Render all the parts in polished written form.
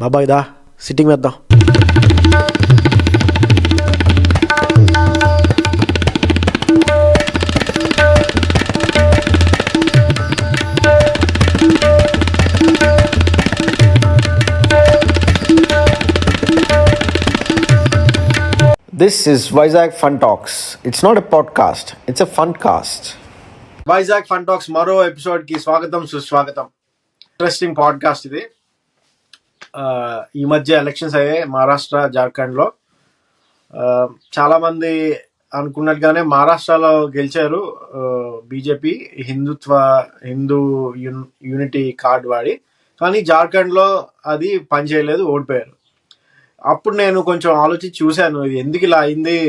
బాబాయ్ దా సిట్టింగ్ వేద్దాం. This is Vizag Fun Talks. It's not a podcast, it's a fun cast. Vizag Fun Talks మరో ఎపిసోడ్కి స్వాగతం సుస్వాగతం. Interesting podcast ఇది. ఈ మధ్య ఎలక్షన్స్ అయ్యాయి మహారాష్ట్ర, జార్ఖండ్లో. చాలామంది అనుకున్నట్టుగానే మహారాష్ట్రలో గెలిచారు బీజేపీ హిందూ యూనిటీ కార్డ్ వాడి. కానీ జార్ఖండ్లో అది పనిచేయలేదు, ఓడిపోయారు. అప్పుడు నేను కొంచెం ఆలోచించి చూశాను, ఇది ఎందుకు ఇలా అయింది,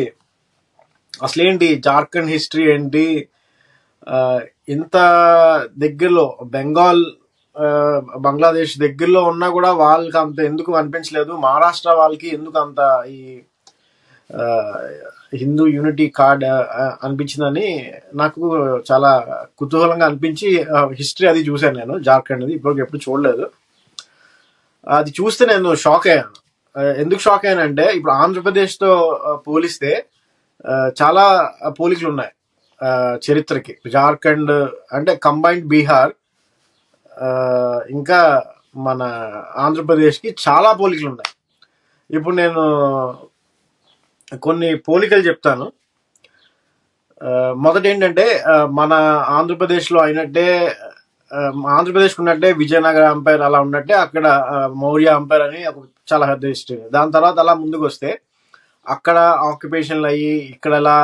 అసలేంటి జార్ఖండ్ హిస్టరీ ఏంటి, ఇంత దగ్గరలో బంగ్లాదేశ్ దగ్గరలో ఉన్నా కూడా వాళ్ళకి అంత ఎందుకు అనిపించలేదు, మహారాష్ట్ర వాళ్ళకి ఎందుకు అంత ఈ హిందూ యూనిటీ కార్డ్ అనిపించిందని నాకు చాలా కుతూహలంగా అనిపించి హిస్టరీ అది చూశాను నేను. జార్ఖండ్ది ఇప్పటికి ఎప్పుడు చూడలేదు. అది చూస్తే నేను షాక్ అయ్యాను. ఎందుకు షాక్ అయ్యానంటే, ఇప్పుడు ఆంధ్రప్రదేశ్తో పోలిస్తే చాలా పోలికలు ఉన్నాయి చరిత్రకి. జార్ఖండ్ అంటే కంబైన్డ్ బీహార్ ఇంకా మన ఆంధ్రప్రదేశ్కి చాలా పోలికలు ఉన్నాయి. ఇప్పుడు నేను కొన్ని పోలికలు చెప్తాను. మొదటి ఏంటంటే, మన ఆంధ్రప్రదేశ్లో అయినట్టే, ఆంధ్రప్రదేశ్కి ఉన్నట్టే విజయనగర అంపైర్ అలా ఉన్నట్టే అక్కడ మౌర్య అంపైర్ అని ఒక చాలా పెద్ద హిస్టరీ. దాని తర్వాత అలా ముందుకు వస్తే అక్కడ ఆక్యుపేషన్లు అయ్యి ఇక్కడ ఎలా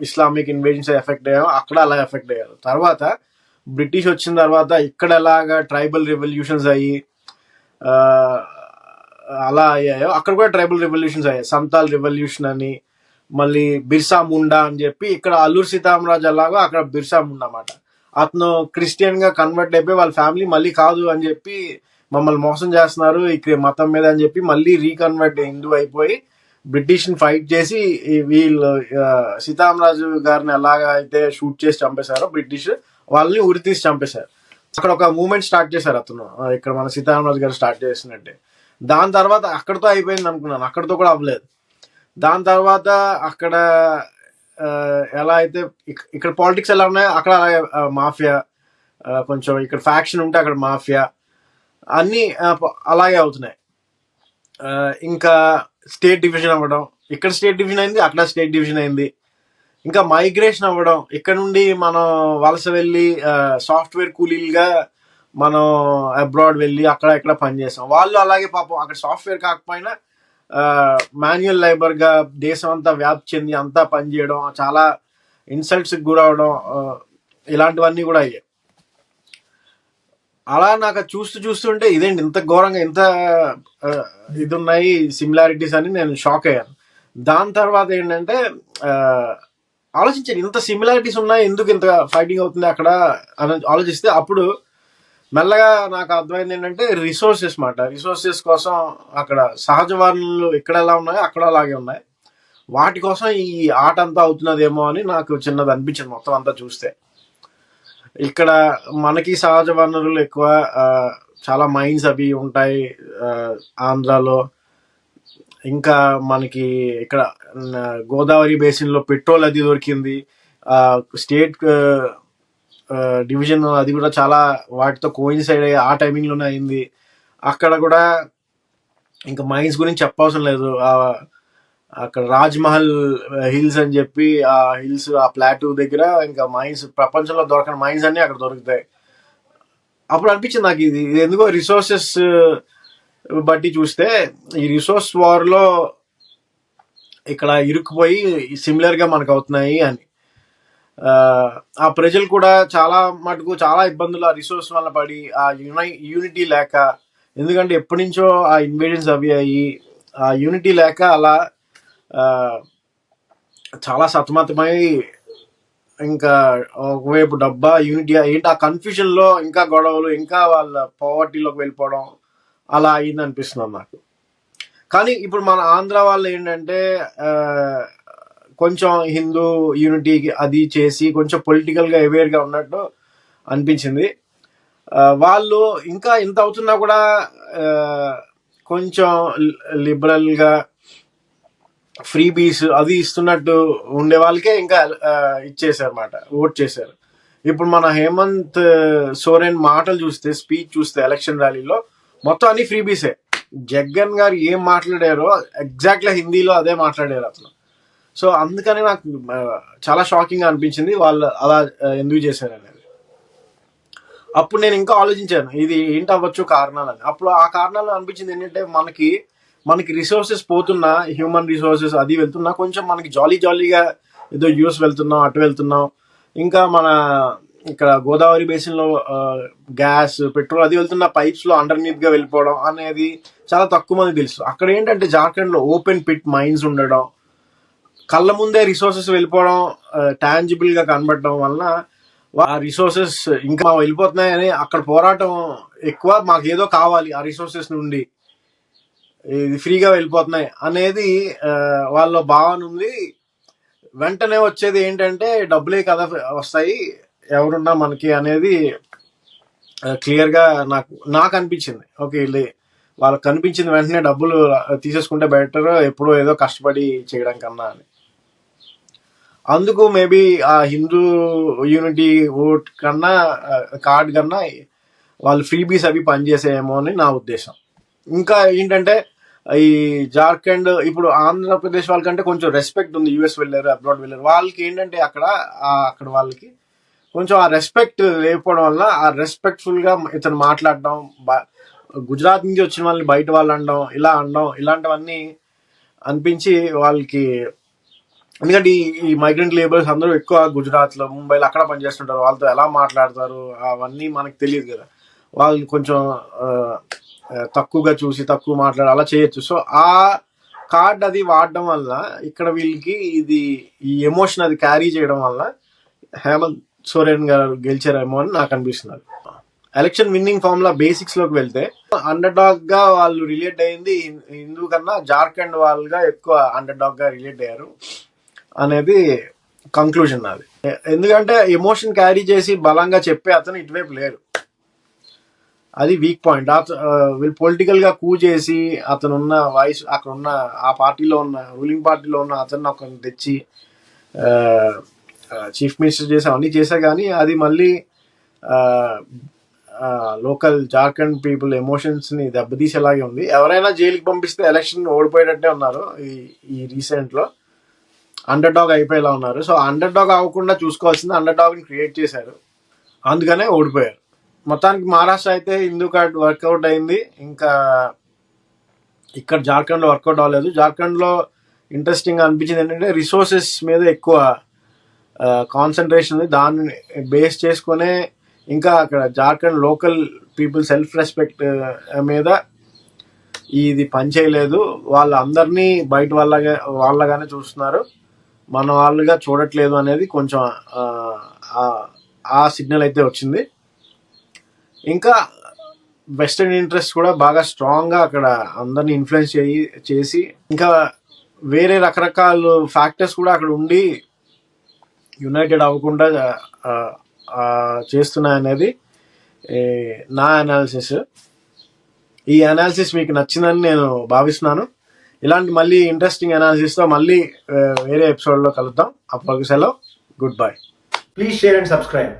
ఇస్లామిక్ ఇన్వేజన్స్ ఎఫెక్ట్ అయ్యాయో అక్కడ అలా ఎఫెక్ట్ అయ్యారు. తర్వాత బ్రిటిష్ వచ్చిన తర్వాత ఇక్కడ ఎలాగా ట్రైబల్ రెవల్యూషన్స్ అయ్యి అలా అయ్యాయో అక్కడ కూడా ట్రైబల్ రెవల్యూషన్స్ అయ్యాయి. సంతాల్ రెవల్యూషన్ అని, మళ్ళీ బిర్సా ముండా అని చెప్పి, ఇక్కడ అల్లూరి సీతారామరాజు అలాగా అక్కడ బిర్సా ముండా అన్నమాట. అతను క్రిస్టియన్ గా కన్వర్ట్ అయిపోయి వాళ్ళ ఫ్యామిలీ మళ్ళీ కాదు అని చెప్పి మమ్మల్ని మోసం చేస్తున్నారు ఇక్కడ మతం మీద అని చెప్పి మళ్ళీ రీకన్వర్ట్ హిందూ అయిపోయి బ్రిటిష్ ని ఫైట్ చేసి వీళ్ళు సీతారామరాజు గారిని ఎలాగా అయితే షూట్ చేసి చంపేశారో బ్రిటిష్, వాళ్ళని ఉరి తీసి చంపేశారు. అక్కడ ఒక మూవ్మెంట్ స్టార్ట్ చేశారు అతను, ఇక్కడ మన సీతారామరాజు గారు స్టార్ట్ చేసినట్టే. దాని తర్వాత అక్కడతో అయిపోయింది అనుకున్నాను, అక్కడతో కూడా అవ్వలేదు. దాని తర్వాత అక్కడ ఎలా అయితే ఇక్కడ పాలిటిక్స్ ఎలా ఉన్నాయో అక్కడ అలాగే మాఫియా, కొంచెం ఇక్కడ ఫ్యాక్షన్ ఉంటే అక్కడ మాఫియా, అన్నీ అలాగే అవుతున్నాయి. ఇంకా స్టేట్ డివిజన్ అవ్వడం, ఇక్కడ స్టేట్ డివిజన్ అయింది, అక్కడ స్టేట్ డివిజన్ అయింది. ఇంకా మైగ్రేషన్ అవ్వడం, ఇక్కడ నుండి మనం వలస వెళ్ళి సాఫ్ట్వేర్ కూలీలుగా మనం అబ్రాడ్ వెళ్ళి అక్కడ ఇక్కడ పనిచేస్తాం. వాళ్ళు అలాగే పాపం అక్కడ సాఫ్ట్వేర్ కాకపోయినా మాన్యువల్ లేబర్ గా దేశం అంతా వ్యాప్తి చెంది అంతా పనిచేయడం, చాలా ఇన్సల్ట్స్ గురవడం, ఇలాంటివన్నీ కూడా అయ్యాయి. అలా నాకు చూస్తుంటే ఇదేంటి ఇంత ఘోరంగా ఇంత ఇది ఉన్నాయి సిమిలారిటీస్ అని నేను షాక్ అయ్యాను. దాని తర్వాత ఏంటంటే ఆలోచించాను, ఇంత సిమిలారిటీస్ ఉన్నాయి, ఎందుకు ఇంత ఫైటింగ్ అవుతుంది అక్కడ అని ఆలోచిస్తే అప్పుడు మెల్లగా నాకు అర్థమైంది ఏంటంటే రిసోర్సెస్ కోసం అక్కడ సహజ వనరులు ఇక్కడ ఎలా ఉన్నాయో అక్కడ అలాగే ఉన్నాయి. వాటి కోసం ఈ ఆట అంతా అవుతున్నదేమో అని నాకు చిన్నది అనిపించింది మొత్తం అంతా చూస్తే. ఇక్కడ మనకి సహజ వనరులు ఎక్కువ, చాలా మైన్స్ అవి ఉంటాయి ఆంధ్రాలో. ఇంకా మనకి ఇక్కడ గోదావరి బేసిన్లో పెట్రోల్ అది దొరికింది. స్టేట్ డివిజన్ అది కూడా చాలా వాటితో కోయిన్సైడ్ అయ్యి ఆ టైమింగ్లోనే అయింది. అక్కడ కూడా ఇంకా మైన్స్ గురించి చెప్పవసరం లేదు. అక్కడ రాజ్మహల్ హిల్స్ అని చెప్పి ఆ హిల్స్, ఆ ప్లాటూ దగ్గర ఇంకా మైన్స్, ప్రపంచంలో దొరకని మైన్స్ అన్ని అక్కడ దొరుకుతాయి. అప్పుడు అనిపించింది నాకు ఇది ఎందుకో రిసోర్సెస్ బట్టి చూస్తే ఈ రిసోర్స్ వార్లో ఇక్కడ ఇరుక్కుపోయి సిమిలర్గా మనకు అవుతున్నాయి అని. ఆ ప్రజలు కూడా చాలా మటుకు చాలా ఇబ్బందులు ఆ రిసోర్స్ వల్ల పడి, ఆ యూనిటీ లేక, ఎందుకంటే ఎప్పటి నుంచో ఆ ఇన్వేజన్స్ అవి అయ్యి ఆ యూనిటీ లేక అలా చాలా సతమతమై, ఇంకా ఒకవైపు డబ్బా యూనిటీ ఏంటి ఆ కన్ఫ్యూజన్లో ఇంకా గొడవలు, ఇంకా వాళ్ళ పావర్టీలోకి వెళ్ళిపోవడం అలా అయింది అనిపిస్తుంది నాకు. కానీ ఇప్పుడు మన ఆంధ్ర వాళ్ళు ఏంటంటే కొంచెం హిందూ యూనిటీకి అది చేసి కొంచెం పొలిటికల్గా అవేర్గా ఉన్నట్టు అనిపించింది. వాళ్ళు ఇంకా ఇంత అవుతున్నా కూడా కొంచెం లిబరల్గా ఫ్రీ బీస్ అది ఇస్తున్నట్టు ఉండే వాళ్ళకే ఇంకా ఇచ్చేసారు అన్నమాట, ఓట్ చేశారు. ఇప్పుడు మన హేమంత్ సోరెన్ మాటలు చూస్తే, స్పీచ్ చూస్తే ఎలక్షన్ ర్యాలీలో మొత్తం అన్ని ఫ్రీ బీసే. జగన్ గారు ఏం మాట్లాడారో ఎగ్జాక్ట్గా హిందీలో అదే మాట్లాడారు అతను. సో అందుకని నాకు చాలా షాకింగ్ అనిపించింది వాళ్ళు అలా ఎందుకు చేశారు అనేది. అప్పుడు నేను ఇంకా ఆలోచించాను ఇది ఏంటి అవ్వచ్చు కారణాలని. అప్పుడు ఆ కారణాలు అనిపించింది ఏంటంటే మనకి రిసోర్సెస్ పోతున్నా, హ్యూమన్ రిసోర్సెస్ అది వెళ్తున్నా, కొంచెం మనకి జాలీగా ఏదో యూఎస్ వెళ్తున్నాం, అటు వెళ్తున్నాం, ఇంకా మన ఇక్కడ గోదావరి బేసిన్లో గ్యాస్, పెట్రోల్ అది వెళ్తున్న పైప్స్లో అండర్నీత్గా వెళ్ళిపోవడం అనేది చాలా తక్కువ మంది తెలుసు. అక్కడ ఏంటంటే జార్ఖండ్లో ఓపెన్ పిట్ మైన్స్ ఉండడం, కళ్ళ ముందే రిసోర్సెస్ వెళ్ళిపోవడం, టాంజిబుల్గా కనబడడం వలన ఆ రిసోర్సెస్ ఇంకా వెళ్ళిపోతున్నాయని అక్కడ పోరాటం ఎక్కువ. మాకు ఏదో కావాలి ఆ రిసోర్సెస్ నుండి, ఇది ఫ్రీగా వెళ్ళిపోతున్నాయి అనేది వాళ్ళ భావన ఉంది. వెంటనే వచ్చేది ఏంటంటే డబ్బులే కదా వస్తాయి ఎవరున్నా మనకి అనేది క్లియర్గా నాకు అనిపించింది. ఓకే, వాళ్ళకి కనిపించింది వెంటనే డబ్బులు తీసేసుకుంటే బెటర్ ఎప్పుడో ఏదో కష్టపడి చేయడం కన్నా అని. అందుకు మేబీ ఆ హిందూ యూనిటీ ఓట్ కన్నా కార్డ్ కన్నా వాళ్ళు ఫ్రీబీస్ అవి పనిచేసేమో అని నా ఉద్దేశం. ఇంకా ఏంటంటే ఈ జార్ఖండ్ ఇప్పుడు ఆంధ్రప్రదేశ్ వాళ్ళకంటే కొంచెం రెస్పెక్ట్ ఉంది. యూఎస్ వెళ్ళారు, అబ్రాడ్ వెళ్ళారు, వాళ్ళకి ఏంటంటే అక్కడ వాళ్ళకి కొంచెం ఆ రెస్పెక్ట్ లేకపోవడం వల్ల ఆ రెస్పెక్ట్ఫుల్గా ఇతను మాట్లాడడం, గుజరాత్ నుంచి వచ్చిన వాళ్ళని బయట వాళ్ళు అనడం, ఇలాంటివన్నీ అనిపించి వాళ్ళకి. ఎందుకంటే ఈ మైగ్రెంట్ లేబర్స్ అందరూ ఎక్కువ గుజరాత్లో, ముంబైలో అక్కడ పనిచేస్తుంటారు, వాళ్ళతో ఎలా మాట్లాడతారు అవన్నీ మనకు తెలియదు కదా. వాళ్ళు కొంచెం తక్కువగా చూసి తక్కువ మాట్లాడి అలా చేయొచ్చు. సో ఆ కార్డ్ అది వాడడం వల్ల ఇక్కడ వీళ్ళకి ఈ ఎమోషన్ అది క్యారీ చేయడం వల్ల హేమంత్ సోరెన్ గారు గెలిచారేమో అని నాకు అనిపిస్తున్నారు. ఎలక్షన్ విన్నింగ్ ఫార్ములా బేసిక్స్ లోకి వెళ్తే అండర్ డాగ్ గా వాళ్ళు రిలేట్ అయింది హిందూ కన్నా జార్ఖండ్ వాళ్ళుగా ఎక్కువ అండర్ డాగ్ గా రిలేట్ అయ్యారు అనేది కంక్లూజన్ నాది. ఎందుకంటే ఎమోషన్ క్యారీ చేసి బలంగా చెప్పే అతను ఇటువైపు లేరు, అది వీక్ పాయింట్. వీళ్ళు పొలిటికల్ గా కూ చేసి అతనున్న వాయిస్ అక్కడ ఉన్న ఆ పార్టీలో ఉన్న రూలింగ్ పార్టీలో ఉన్న అతను ఒకరిని తెచ్చి చీఫ్ మినిస్టర్ చేసి అవన్నీ చేశా, కానీ అది మళ్ళీ లోకల్ జార్ఖండ్ పీపుల్ ఎమోషన్స్ ని దెబ్బతీసేలాగే ఉంది. ఎవరైనా జైలుకి పంపిస్తే ఎలక్షన్ ఓడిపోయేటట్టే ఉన్నారు ఈ రీసెంట్ లో, అండర్ డాగ్ అయిపోయేలా ఉన్నారు. సో అండర్ డాగ్ అవ్వకుండా చూసుకోవాల్సింది అండర్ డాగ్ ని క్రియేట్ చేశారు, అందుకనే ఓడిపోయారు. మొత్తానికి మహారాష్ట్ర అయితే హిందూ కార్డ్ వర్కౌట్ అయింది, ఇంకా ఇక్కడ జార్ఖండ్ లో వర్కౌట్ అవ్వలేదు. జార్ఖండ్ లో ఇంట్రెస్టింగ్ అనిపించింది ఏంటంటే రిసోర్సెస్ మీద ఎక్కువ కాన్సన్ట్రేషన్ ఉంది, దాన్ని బేస్ చేసుకునే ఇంకా అక్కడ Jharkhand local people self respect మీద ఇది పనిచేయలేదు. వాళ్ళందరినీ బయట వాళ్ళగానే చూస్తున్నారు, మన వాళ్ళుగా చూడట్లేదు అనేది కొంచెం ఆ సిగ్నల్ అయితే వచ్చింది. ఇంకా వెస్టర్న్ ఇంట్రెస్ట్ కూడా బాగా స్ట్రాంగ్గా అక్కడ అందరినీ ఇన్ఫ్లుయెన్స్ చేసి ఇంకా వేరే రకరకాల ఫ్యాక్టర్స్ కూడా అక్కడ ఉండి యునైటెడ్ అవ్వకుండా చేస్తున్నాయనేది నా అనాలిసిస్. ఈ అనాలిసిస్ మీకు నచ్చిందని నేను భావిస్తున్నాను. ఇలాంటి మళ్ళీ ఇంట్రెస్టింగ్ అనాలిసిస్తో మళ్ళీ వేరే ఎపిసోడ్లో కలుద్దాం. అప్పటికి సెలవు, good bye. Please share and subscribe.